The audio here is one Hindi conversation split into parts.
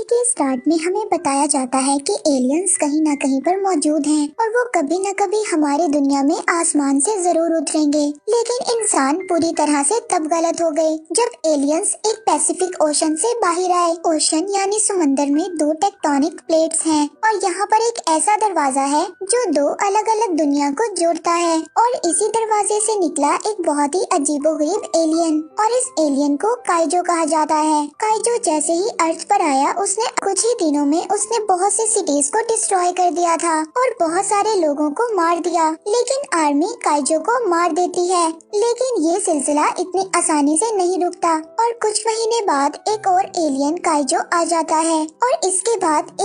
के स्टार्ट में हमें बताया जाता है कि एलियंस कहीं ना कहीं पर मौजूद हैं और वो कभी न कभी हमारी दुनिया में आसमान से जरूर उतरेंगे। लेकिन इंसान पूरी तरह से तब गलत हो गए जब एलियंस एक पैसिफिक ओशन से बाहर आए। ओशन यानी समंदर में दो टेक्टोनिक प्लेट्स हैं और यहाँ पर एक ऐसा दरवाजा है जो दो अलग अलग दुनिया को जोड़ता है और इसी दरवाजे से निकला एक बहुत ही अजीबोगरीब एलियन और इस एलियन को काइजो कहा जाता है। काइजो जैसे ही अर्थ पर आया उसने कुछ ही दिनों में उसने बहुत सी सिटीज को डिस्ट्रॉय कर दिया था और बहुत सारे लोगों को मार दिया। लेकिन आर्मी काइजो को मार देती है, लेकिन ये सिलसिला इतनी आसानी से नहीं रुकता और कुछ महीने बाद एक और एलियन काइजो आ जाता है और इसके बाद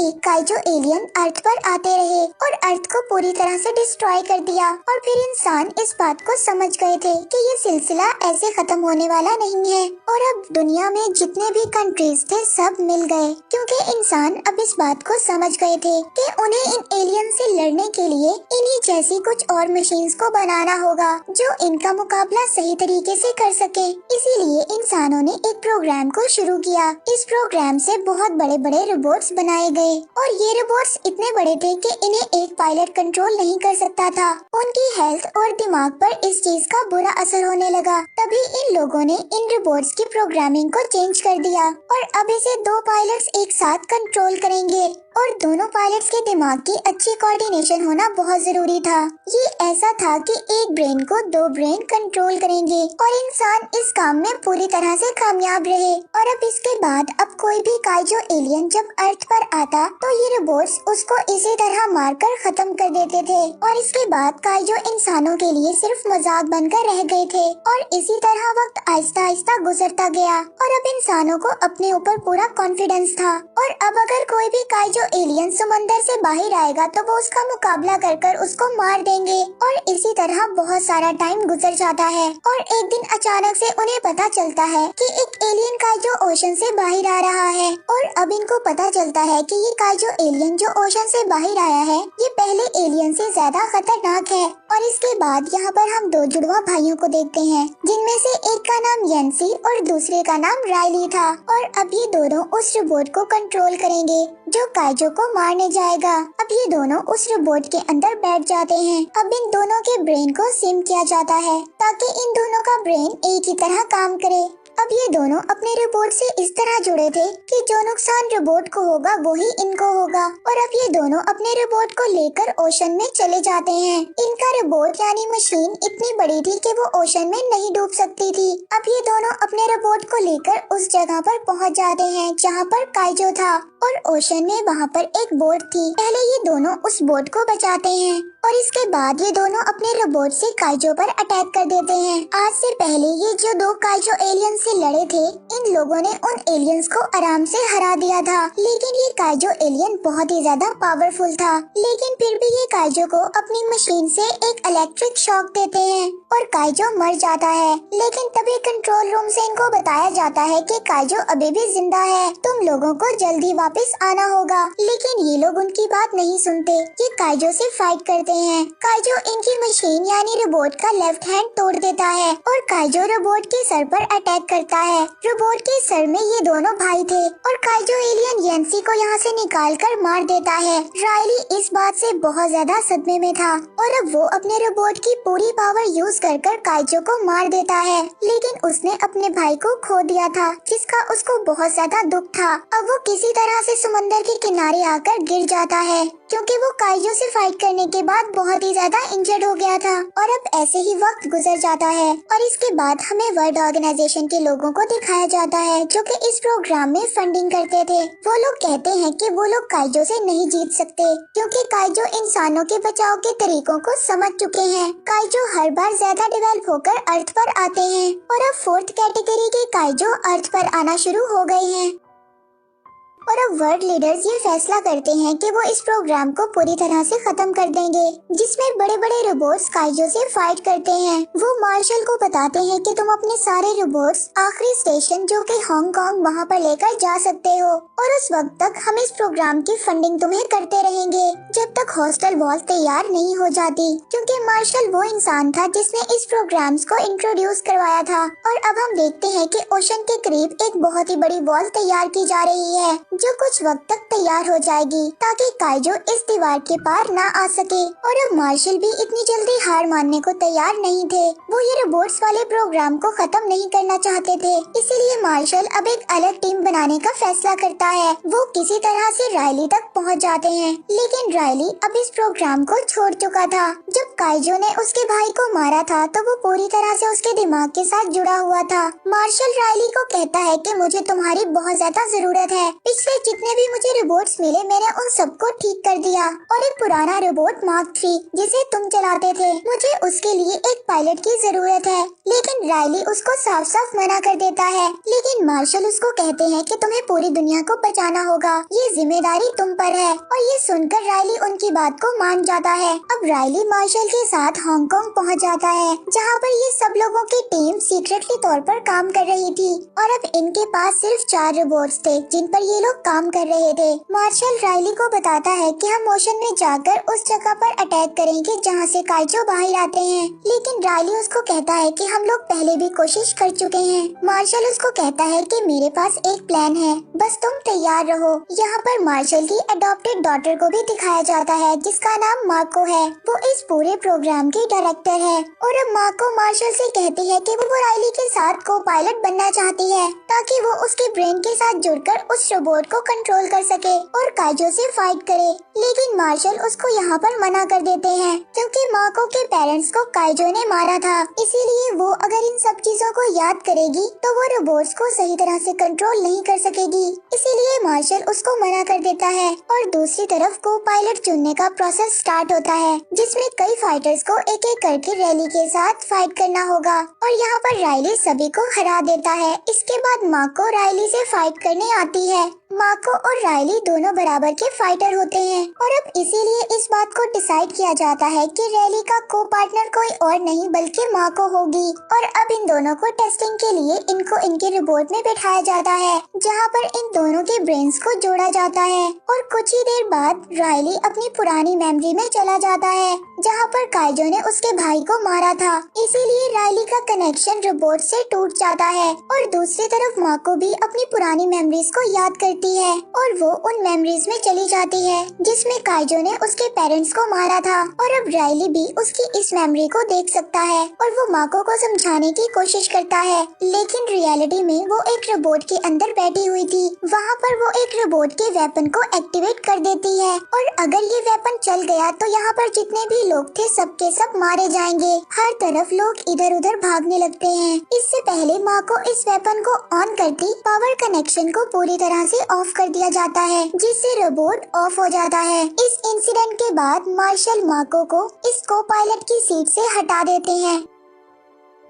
एक काइजो एलियन अर्थ पर आते रहे और अर्थ को पूरी तरह से डिस्ट्रॉय कर दिया। और फिर इंसान इस बात को समझ गए थे कि ये सिलसिला ऐसे खत्म होने वाला नहीं है और अब दुनिया में जितने भी कंट्रीज थे सब मिल गए, क्योंकि इंसान अब इस बात को समझ गए थे कि उन्हें इन एलियन से लड़ने के लिए इन्हीं जैसी कुछ और मशीन्स को बनाना होगा जो इनका मुकाबला सही तरीके से कर सके। इसीलिए इंसानों ने एक प्रोग्राम को शुरू किया। इस प्रोग्राम से बहुत बड़े बड़े रोबोट्स बनाए गए और ये रोबोट्स इतने बड़े थे कि इन्हें एक पायलट कंट्रोल नहीं कर सकता था। उनकी हेल्थ और दिमाग पर इस चीज का बुरा असर होने लगा। तभी इन लोगों ने इन रोबोट्स की प्रोग्रामिंग को चेंज कर दिया और अब इसे दो पायलट्स एक साथ कंट्रोल करेंगे और दोनों पायलट्स के दिमाग की अच्छी कोऑर्डिनेशन होना बहुत जरूरी था। ये ऐसा था कि एक ब्रेन को दो ब्रेन कंट्रोल करेंगे और इंसान इस काम में पूरी तरह से कामयाब रहे। और अब इसके बाद अब कोई भी काइजो एलियन जब अर्थ पर आता तो ये रोबोट्स उसको इसी तरह मारकर खत्म कर देते थे और इसके बाद काइजो इंसानों के लिए सिर्फ मजाक बनकर रह गए थे। और इसी तरह वक्त आहिस्ता आहिस्ता गुजरता गया और अब इंसानों को अपने ऊपर पूरा कॉन्फिडेंस था और अब अगर कोई भी काइजो एलियन समंदर से बाहर आएगा तो वो उसका मुकाबला कर उसको मार देंगे। और इसी तरह बहुत सारा टाइम गुजर जाता है और एक दिन अचानक से उन्हें पता चलता है कि एक एलियन काइजो ओशन से बाहर आ रहा है और अब इनको पता चलता है कि ये काइजो एलियन जो ओशन से बाहर आया है ये पहले एलियन से ज्यादा खतरनाक है। और इसके बाद यहाँ पर हम दो जुड़वा भाइयों को देखते हैं जिनमें से एक का नाम येंसी और दूसरे का नाम रायली था और अब ये दोनों उस रोबोट को कंट्रोल करेंगे जो काइजो को मारने जाएगा। अब ये दोनों उस रोबोट के अंदर बैठ जाते हैं। अब इन दोनों के ब्रेन को सिम किया जाता है ताकि इन दोनों का ब्रेन एक ही तरह काम करे। अब ये दोनों अपने रोबोट से इस तरह जुड़े थे कि जो नुकसान रोबोट को होगा वही इनको होगा। और अब ये दोनों अपने रोबोट को लेकर ओशन में चले जाते हैं। इनका रोबोट यानी मशीन इतनी बड़ी थी कि वो ओशन में नहीं डूब सकती थी। अब ये दोनों अपने रोबोट को लेकर उस जगह पर पहुंच जाते हैं जहां पर काइजो था और ओशन में वहां पर एक बोट थी। पहले ये दोनों उस बोट को बचाते हैं और इसके बाद ये दोनों अपने रोबोट से काइजो पर अटैक कर देते हैं। आज से पहले ये जो दो काइजो एलियंस से लड़े थे इन लोगों ने उन एलियंस को आराम से हरा दिया था, लेकिन ये काइजो एलियन बहुत ही ज्यादा पावरफुल था। लेकिन फिर भी ये काइजो को अपनी मशीन से एक इलेक्ट्रिक शॉक देते हैं और काइजो मर जाता है। लेकिन तभी कंट्रोल रूम से इनको बताया जाता है कि काइजो अभी भी जिंदा है, तुम लोगों को जल्दी वापस आना होगा। लेकिन ये लोग उनकी बात नहीं सुनते। ये काइजो से फाइट करते हैं। काइजो इनकी मशीन यानी रोबोट का लेफ्ट हैंड तोड़ देता है और काइजो रोबोट के सर पर अटैक करता है। रोबोट के सर में ये दोनों भाई थे और काइजो एलियन येंसी को यहाँ से निकाल कर मार देता है। रायली इस बात से बहुत ज्यादा सदमे में था और अब वो अपने रोबोट की पूरी पावर यूज कर काइजो को मार देता है, लेकिन उसने अपने भाई को खो दिया था जिसका उसको बहुत ज्यादा दुख था। अब वो किसी तरह से समंदर के किनारे आकर गिर जाता है क्योंकि वो काइजो से फाइट करने के बाद बहुत ही ज्यादा इंजर्ड हो गया था। और अब ऐसे ही वक्त गुजर जाता है और इसके बाद हमें वर्ल्ड ऑर्गेनाइजेशन के लोगों को दिखाया जाता है जो कि इस प्रोग्राम में फंडिंग करते थे। वो लोग कहते हैं कि वो लोग काइजो से नहीं जीत सकते क्योंकि काइजो इंसानों के बचाव के तरीकों को समझ चुके हैं। काइजो हर बार ज्यादा डेवलप होकर अर्थ पर आते हैं और अब फोर्थ कैटेगरी के काइजो अर्थ पर आना शुरू हो गए हैं। और अब वर्ल्ड लीडर्स ये फैसला करते हैं कि वो इस प्रोग्राम को पूरी तरह से खत्म कर देंगे, जिसमें बड़े बड़े रोबोट्स काइजो से फाइट करते हैं। वो मार्शल को बताते हैं कि तुम अपने सारे रोबोट्स आखिरी स्टेशन जो कि हांगकांग वहाँ पर लेकर जा सकते हो, और उस वक्त तक हम इस प्रोग्राम की फंडिंग तुम्हें करते रहेंगे जब तक हॉस्टल वॉल तैयार नहीं हो जाती, क्योंकि मार्शल वो इंसान था जिसने इस प्रोग्राम्स को इंट्रोड्यूस करवाया था। और अब हम देखते हैं कि ओशन के करीब एक बहुत ही बड़ी वॉल तैयार की जा रही है, जो कुछ वक्त तक तैयार हो जाएगी ताकि काइजो इस दीवार के पार ना आ सके। और अब मार्शल भी इतनी जल्दी हार मानने को तैयार नहीं थे। वो ये रोबोट्स वाले प्रोग्राम को खत्म नहीं करना चाहते थे, इसीलिए मार्शल अब एक अलग टीम बनाने का फैसला करता है। वो किसी तरह से रायली तक पहुंच जाते हैं, लेकिन रायली अब इस प्रोग्राम को छोड़ चुका था। जब काइजो ने उसके भाई को मारा था तो वो पूरी तरह से उसके दिमाग के साथ जुड़ा हुआ था। मार्शल रायली को कहता है कि मुझे तुम्हारी बहुत ज्यादा जरूरत है। पिछले जितने भी मुझे रोबोट्स मिले मैंने उन सबको ठीक कर दिया, और एक पुराना रोबोट मार्क 3 जिसे तुम चलाते थे, मुझे उसके लिए एक पायलट की जरूरत है। लेकिन रायली उसको साफ साफ मना कर देता है, लेकिन मार्शल उसको कहते हैं कि तुम्हें पूरी दुनिया को बचाना होगा, ये जिम्मेदारी तुम पर है। और ये सुनकर रायली उनकी बात को मान जाता है। अब रायली मार्शल के साथ हांगकांग पहुंच जाता है, जहां पर ये सब लोगों की टीम सीक्रेटली तौर पर काम कर रही थी, और अब इनके पास सिर्फ 4 रोबोट्स थे जिन पर ये लोग काम कर रहे थे। मार्शल रायली को बताता है कि हम ओशन में जाकर उस जगह पर अटैक करेंगे जहां से काइजो बाहर आते हैं, लेकिन रायली उसको कहता है कि हम लोग पहले भी कोशिश कर चुके हैं। मार्शल उसको कहता है कि मेरे पास एक प्लान है, बस तुम तैयार रहो। यहाँ पर मार्शल की अडॉप्टेड डॉटर को भी दिखाया जाता है जिसका नाम मार्को है। वो इस पूरे प्रोग्राम की डायरेक्टर है, और अब मार्को मार्शल से कहती है कि वो रायली के साथ को पायलट बनना चाहती है ताकि वो उसके ब्रेन के साथ जुड़कर उस रोबोट को कंट्रोल कर सके और काइजो से फाइट करे। लेकिन मार्शल उसको यहाँ पर मना कर देते हैं, क्योंकि मार्को के पेरेंट्स को काइजो ने मारा था, इसीलिए वो अगर इन सब चीजों को याद करेगी तो वो रोबोट्स को सही तरह से कंट्रोल नहीं कर सकेगी। इसीलिए मार्शल उसको मना कर देता है, और दूसरी तरफ को पायलट चुनने का प्रोसेस स्टार्ट होता है, जिसमें कई फाइटर्स को एक एक करके रैली के साथ फाइट करना होगा। और यहाँ पर रायली सभी को हरा देता है। इसके बाद मार्को रायली से फाइट करने आती है। मार्को और रायली दोनों बराबर के फाइटर होते हैं, और अब इसीलिए इस बात को डिसाइड किया जाता है कि रैली का को पार्टनर कोई और नहीं बल्कि मार्को होगी। और अब इन दोनों को टेस्टिंग के लिए इनको इनके रोबोट में बैठाया जाता है, जहाँ पर इन दोनों के ब्रेन्स को जोड़ा जाता है। और कुछ ही देर बाद रायली अपनी पुरानी मेमोरी में चला जाता है, जहाँ पर काइजो ने उसके भाई को मारा था, इसीलिए रायली का कनेक्शन रोबोट से टूट जाता है। और दूसरी तरफ मार्को भी अपनी पुरानी मेमोरीज को याद करती है, और वो उन मेमोरीज में चली जाती है जिसमें काइजो ने उसके पेरेंट्स को मारा था। और अब रायली भी उसकी इस मेमोरी को देख सकता है, और वो मार्को को समझाने की कोशिश करता है, लेकिन रियलिटी में वो एक रोबोट के अंदर बैठी हुई थी। वहाँ पर वो एक रोबोट के वेपन को एक्टिवेट कर देती है, और अगर ये वेपन चल गया तो यहाँ पर जितने भी लोग थे सबके सब मारे जाएंगे। हर तरफ लोग इधर उधर भागने लगते हैं। इससे पहले मार्को इस वेपन को ऑन करती पावर कनेक्शन को पूरी तरह से ऑफ कर दिया जाता है, जिससे रोबोट ऑफ हो जाता है। इस इंसिडेंट के बाद मार्शल मार्को को इस को पायलट की सीट से हटा देते हैं।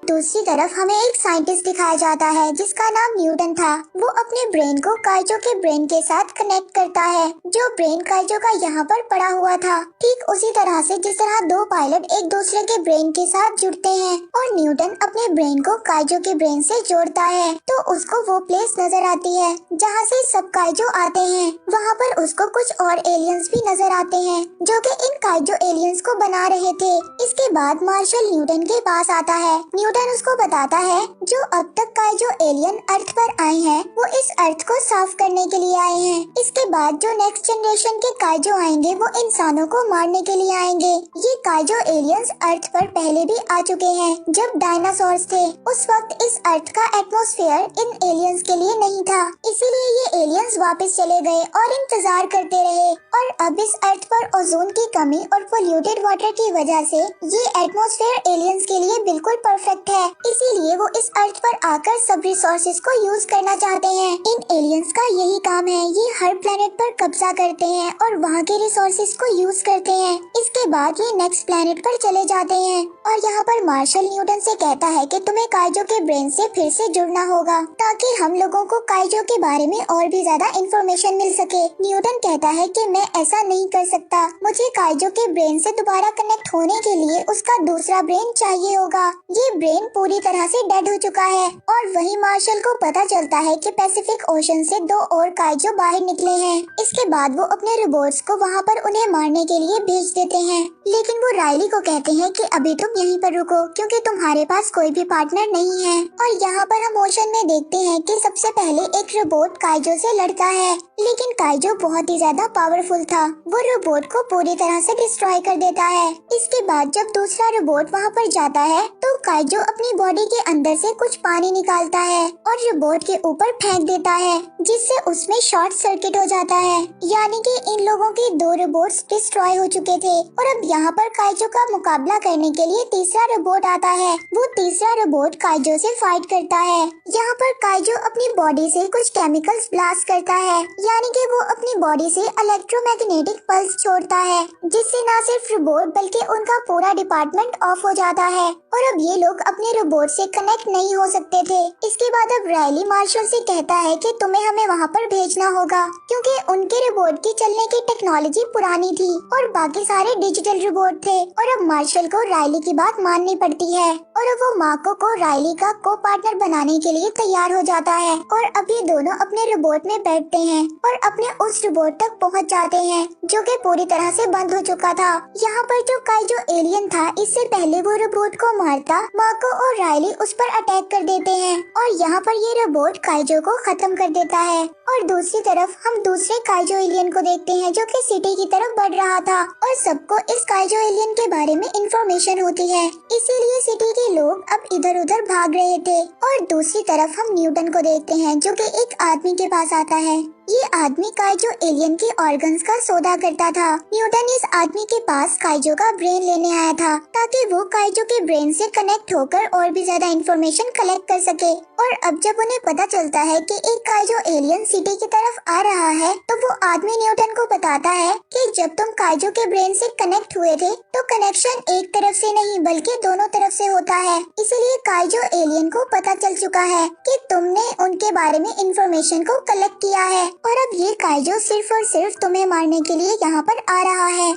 दूसरी तरफ हमें एक साइंटिस्ट दिखाया जाता है जिसका नाम न्यूटन था। वो अपने ब्रेन को काइजो के ब्रेन के साथ कनेक्ट करता है, जो ब्रेन काइजो का यहाँ पर पड़ा हुआ था, ठीक उसी तरह से जिस तरह दो पायलट एक दूसरे के ब्रेन के साथ जुड़ते हैं। और न्यूटन अपने ब्रेन को काइजो के ब्रेन से जोड़ता है, तो उसको वो प्लेस नजर आती है जहाँ से सब काइजो आते हैं। वहाँ पर उसको कुछ और एलियंस भी नजर आते हैं जो कि इन काइजो एलियंस को बना रहे थे। इसके बाद मार्शल न्यूटन के पास आता है। न्यूटन उसको बताता है जो अब तक काइजो एलियन अर्थ पर आए हैं वो इस अर्थ को साफ करने के लिए आए हैं। इसके बाद जो नेक्स्ट जनरेशन के काइजो आएंगे वो इंसानों को मारने के लिए आएंगे। ये काइजो एलियंस अर्थ पर पहले भी आ चुके हैं जब डायनासोर्स थे। उस वक्त इस अर्थ का एटमॉस्फेयर इन एलियंस के लिए नहीं था, इसीलिए ये एलियंस वापस चले गए और इंतजार करते रहे। और अब इस अर्थ पर ओजोन की कमी और पोल्यूटेड वाटर की वजह से ये एटमॉस्फेयर एलियंस के लिए बिल्कुल परफेक्ट प्रोजेक्ट है, इसीलिए वो इस अर्थ पर आकर सब रिसोर्सेज को यूज करना चाहते हैं। इन एलियंस का यही काम है, ये हर प्लेनेट पर कब्जा करते हैं और वहाँ के रिसोर्सेज को यूज करते हैं। इसके बाद ये नेक्स्ट प्लेनेट पर चले जाते हैं और यहाँ पर मार्शल न्यूटन से कहता है कि तुम्हें काइजो के ब्रेन से फिर से जुड़ना होगा ताकि हम लोगों को काइजो के बारे में और भी ज्यादा इंफॉर्मेशन मिल सके। न्यूटन कहता है कि मैं ऐसा नहीं कर सकता, मुझे काइजो के ब्रेन से दोबारा कनेक्ट होने के लिए उसका दूसरा ब्रेन चाहिए होगा। ये ब्रेन पूरी तरह से डेड हो चुका है और वही मार्शल को पता चलता है कि पैसिफिक ओशन से 2 और काइजो बाहर निकले हैं। इसके बाद वो अपने रोबोट्स को वहाँ पर उन्हें मारने के लिए भेज देते हैं, लेकिन वो राइली को कहते हैं कि अभी तुम यहीं पर रुको क्योंकि तुम्हारे पास कोई भी पार्टनर नहीं है। और यहाँ पर हम ओशन में देखते हैं कि सबसे पहले एक रोबोट काइजो से लड़ता है, लेकिन काइजो बहुत ही ज्यादा पावरफुल था, वो रोबोट को पूरी तरह से डिस्ट्रॉय कर देता है। इसके बाद जब दूसरा रोबोट वहाँ पर जाता है तो काइजो अपनी बॉडी के अंदर से कुछ पानी निकालता है और रोबोट के ऊपर फेंक देता है, जिससे उसमें शॉर्ट सर्किट हो जाता है, यानी कि इन लोगों के 2 रोबोट्स डिस्ट्रॉय हो चुके थे। और अब यहाँ पर काइजो का मुकाबला करने के लिए तीसरा रोबोट आता है। वो तीसरा रोबोट काइजो से फाइट करता है। यहाँ पर काइजो अपनी बॉडी से कुछ केमिकल्स ब्लास्ट करता है, यानी कि वो अपनी बॉडी से इलेक्ट्रोमैग्नेटिक पल्स छोड़ता है, जिससे न सिर्फ रोबोट बल्कि उनका पूरा डिपार्टमेंट ऑफ हो जाता है और अब ये लोग अपने रोबोट से कनेक्ट नहीं हो सकते थे। इसके बाद अब राइली मार्शल से कहता है कि तुम्हें हमें वहाँ पर भेजना होगा क्योंकि उनके रोबोट की चलने की टेक्नोलॉजी पुरानी थी और बाकी सारे डिजिटल रोबोट थे। और अब मार्शल को राइली की बात माननी पड़ती है और अब वो मार्को को राइली का को पार्टनर बनाने के लिए तैयार हो जाता है और अब ये दोनों अपने रोबोट में बैठते हैं और अपने उस रोबोट तक पहुंच जाते हैं जो कि पूरी तरह से बंद हो चुका था। यहाँ पर जो काइजो एलियन था, इससे पहले वो रोबोट को मारता मार्को और राइली उस पर अटैक कर देते हैं और यहाँ पर ये रोबोट काइजो को खत्म कर देता है। और दूसरी तरफ हम दूसरे काइजो एलियन को देखते हैं जो कि सिटी की तरफ बढ़ रहा था और सबको इस काइजो एलियन के बारे में इंफॉर्मेशन होती है, इसीलिए सिटी के लोग अब इधर उधर भाग रहे थे। और दूसरी तरफ हम न्यूटन को देखते हैं जो कि एक आदमी के पास आता है। ये आदमी काइजो एलियन के ऑर्गन्स का सौदा करता था। न्यूटन इस आदमी के पास काइजो का ब्रेन लेने आया था ताकि वो काइजो के ब्रेन से कनेक्ट होकर और भी ज्यादा इंफॉर्मेशन कलेक्ट कर सके। और अब जब उन्हें पता चलता है कि एक काइजो एलियन सिटी की तरफ आ रहा है तो वो आदमी न्यूटन को बताता है कि जब तुम काइजो के ब्रेन से कनेक्ट हुए थे तो कनेक्शन एक तरफ से नहीं बल्कि दोनों तरफ से होता है, इसलिए काइजो एलियन को पता चल चुका है कि तुमने उनके बारे में इंफॉर्मेशन को कलेक्ट किया है और अब ये काइजो सिर्फ और सिर्फ तुम्हें मारने के लिए यहाँ पर आ रहा है।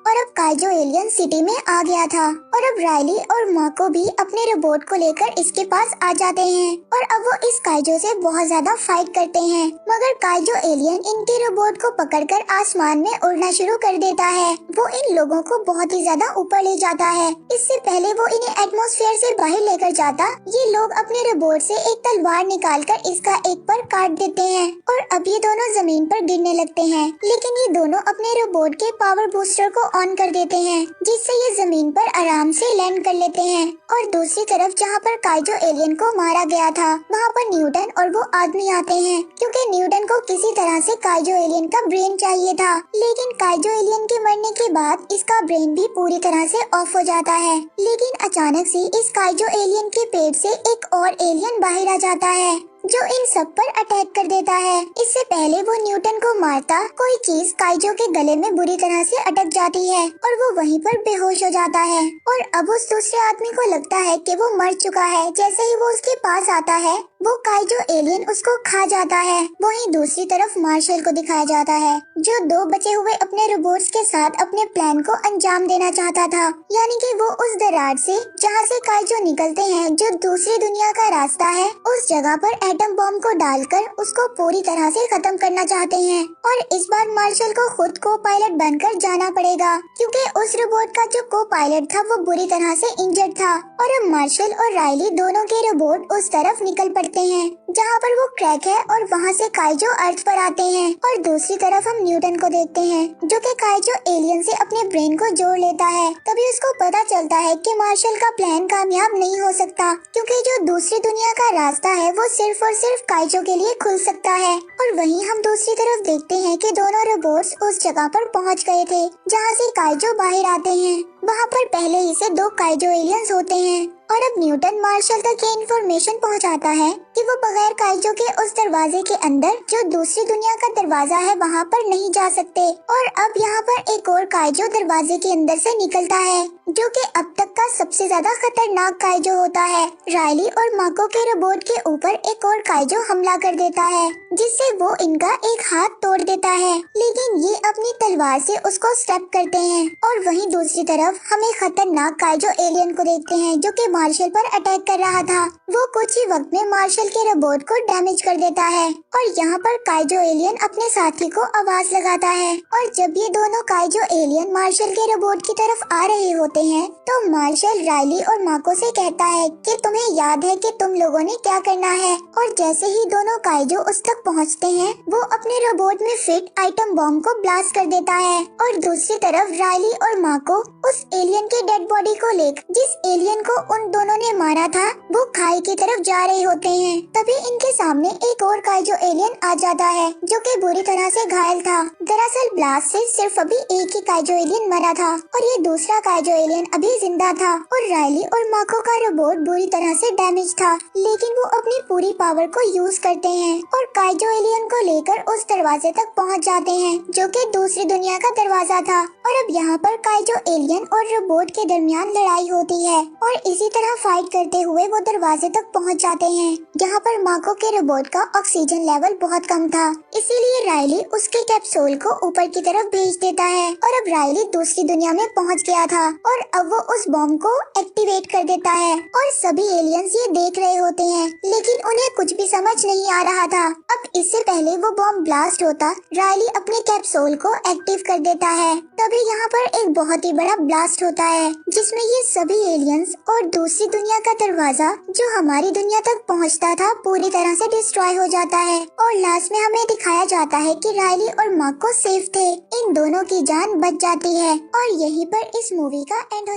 और अब काइजो एलियन सिटी में आ गया था और अब राइली और मार्को भी अपने रोबोट को लेकर इसके पास आ जाते हैं और अब वो इस काइजो से बहुत ज्यादा फाइट करते हैं, मगर काइजो एलियन इनके रोबोट को पकड़कर आसमान में उड़ना शुरू कर देता है। वो इन लोगों को बहुत ही ज्यादा ऊपर ले जाता है। इससे पहले वो इन्हें एटमॉस्फेयर से बाहर लेकर जाता, ये लोग अपने रोबोट से एक तलवार निकालकर इसका एक पर काट देते हैं और अब ये दोनों जमीन पर गिरने लगते हैं, लेकिन ये दोनों अपने रोबोट के पावर बूस्टर को ऑन कर देते हैं, जिससे ये जमीन पर आराम से लैंड कर लेते हैं। और दूसरी तरफ जहाँ पर काइजो एलियन को मारा गया था वहाँ पर न्यूटन और वो आदमी आते हैं, क्योंकि न्यूटन को किसी तरह से काइजो एलियन का ब्रेन चाहिए था, लेकिन काइजो एलियन के मरने के बाद इसका ब्रेन भी पूरी तरह से ऑफ हो जाता है। लेकिन अचानक से इस काइजो एलियन के पेट से एक और एलियन बाहर आ जाता है जो इन सब पर अटैक कर देता है। इससे पहले वो न्यूटन को मारता कोई चीज काइजो के गले में बुरी तरह से अटक जाती है और वो वहीं पर बेहोश हो जाता है और अब उस दूसरे आदमी को लगता है कि वो मर चुका है। जैसे ही वो उसके पास आता है वो काइजो एलियन उसको खा जाता है। वहीं दूसरी तरफ मार्शल को दिखाया जाता है जो 2 बचे हुए अपने रोबोट्स के साथ अपने प्लान को अंजाम देना चाहता था, यानी कि वो उस दरार से जहाँ से काइजो निकलते हैं जो दूसरी दुनिया का रास्ता है उस जगह पर एटम बॉम्ब को डालकर उसको पूरी तरह से खत्म करना चाहते हैं। और इस बार मार्शल को खुद को पायलट बनकर जाना पड़ेगा क्योंकि उस रोबोट का जो को पायलट था वो बुरी तरह से इंजर्ड था। और अब मार्शल और राइली दोनों के रोबोट उस तरफ निकल पड़ते हैं जहाँ पर वो क्रैक है और वहाँ से काइजो अर्थ पर आते हैं। और दूसरी तरफ हम न्यूटन को देखते हैं जो कि काइजो एलियन से अपने ब्रेन को जोड़ लेता है। तभी उसको पता चलता है कि मार्शल का प्लान कामयाब नहीं हो सकता क्योंकि जो दूसरी दुनिया का रास्ता है वो सिर्फ और सिर्फ काइजो के लिए खुल सकता है। और वहीं हम दूसरी तरफ देखते हैं कि दोनों रोबोट्स उस जगह पर पहुंच गए थे जहां से काइजो बाहर आते हैं वहाँ पर पहले ही से 2 काइजो एलियंस होते हैं और अब न्यूटन मार्शल तक ये इन्फॉर्मेशन पहुँचाता है कि वो बगैर काइजो के उस दरवाजे के अंदर जो दूसरी दुनिया का दरवाजा है वहाँ पर नहीं जा सकते। और अब यहाँ पर एक और काइजो दरवाजे के अंदर से निकलता है जो कि अब तक का सबसे ज्यादा खतरनाक काइजो होता है। रायली और माको के रोबोट के ऊपर एक और काइजो हमला कर देता है जिससे वो इनका एक हाथ तोड़ देता है, लेकिन ये अपनी तलवार से उसको स्टेप करते हैं। और वहीं दूसरी तरफ हम एक खतरनाक काइजो एलियन को देखते हैं जो कि मार्शल पर अटैक कर रहा था। वो कुछ ही वक्त में मार्शल के रोबोट को डैमेज कर देता है और यहाँ पर काइजो एलियन अपने साथी को आवाज लगाता है। और जब ये दोनों काइजो एलियन मार्शल के रोबोट की तरफ आ रहे होते हैं तो मार्शल रायली और माको से कहता है कि तुम्हें याद है कि तुम लोगों ने क्या करना है। और जैसे ही दोनों काइजो उस तक पहुँचते हैं वो अपने रोबोट में फिट आइटम बॉम्ब को ब्लास्ट कर देता है। और दूसरी तरफ रायली और माको उस एलियन की डेड बॉडी को लेकर जिस एलियन को उन दोनों ने मारा था वो खाई की तरफ जा रहे होते हैं। तभी इनके सामने एक और काइजो एलियन आ जाता है जो कि बुरी तरह से घायल था। दरअसल ब्लास्ट से सिर्फ अभी एक ही काइजो एलियन मरा था और ये दूसरा काइजो एलियन अभी जिंदा था। और रायली और माको का रोबोट बुरी तरह से डैमेज था, लेकिन वो अपनी पूरी पावर को यूज करते हैं और काइजो एलियन को लेकर उस दरवाजे तक पहुंच जाते हैं जो कि दूसरी दुनिया का दरवाजा था। और अब यहाँ पर काइजो एलियन और रोबोट के दरमियान लड़ाई होती है और इसी तरह फाइट करते हुए वो दरवाजे तक पहुँच जाते हैं जहाँ पर माको के रोबोट का ऑक्सीजन लेवल बहुत कम था, इसीलिए रायली उसके कैप्सूल को ऊपर की तरफ भेज देता है। और अब रायली दूसरी दुनिया में पहुँच गया था और अब वो उस बॉम्ब को एक्टिवेट कर देता है और सभी एलियंस ये देख रहे होते हैं, लेकिन उन्हें कुछ भी समझ नहीं आ रहा था। अब इससे पहले वो बॉम्ब ब्लास्ट होता रायली अपने कैप्सूल को एक्टिव कर देता है। तभी यहाँ पर एक बहुत ही बड़ा ब्लास्ट होता है जिसमें ये सभी एलियंस और दूसरी दुनिया का दरवाजा जो हमारी दुनिया तक पहुँचता था पूरी तरह से डिस्ट्रॉय हो जाता है। और लास्ट में हमें दिखाया जाता है कि रायली और माको सेफ थे, इन दोनों की जान बच जाती है और यहीं पर इस मूवी का एंड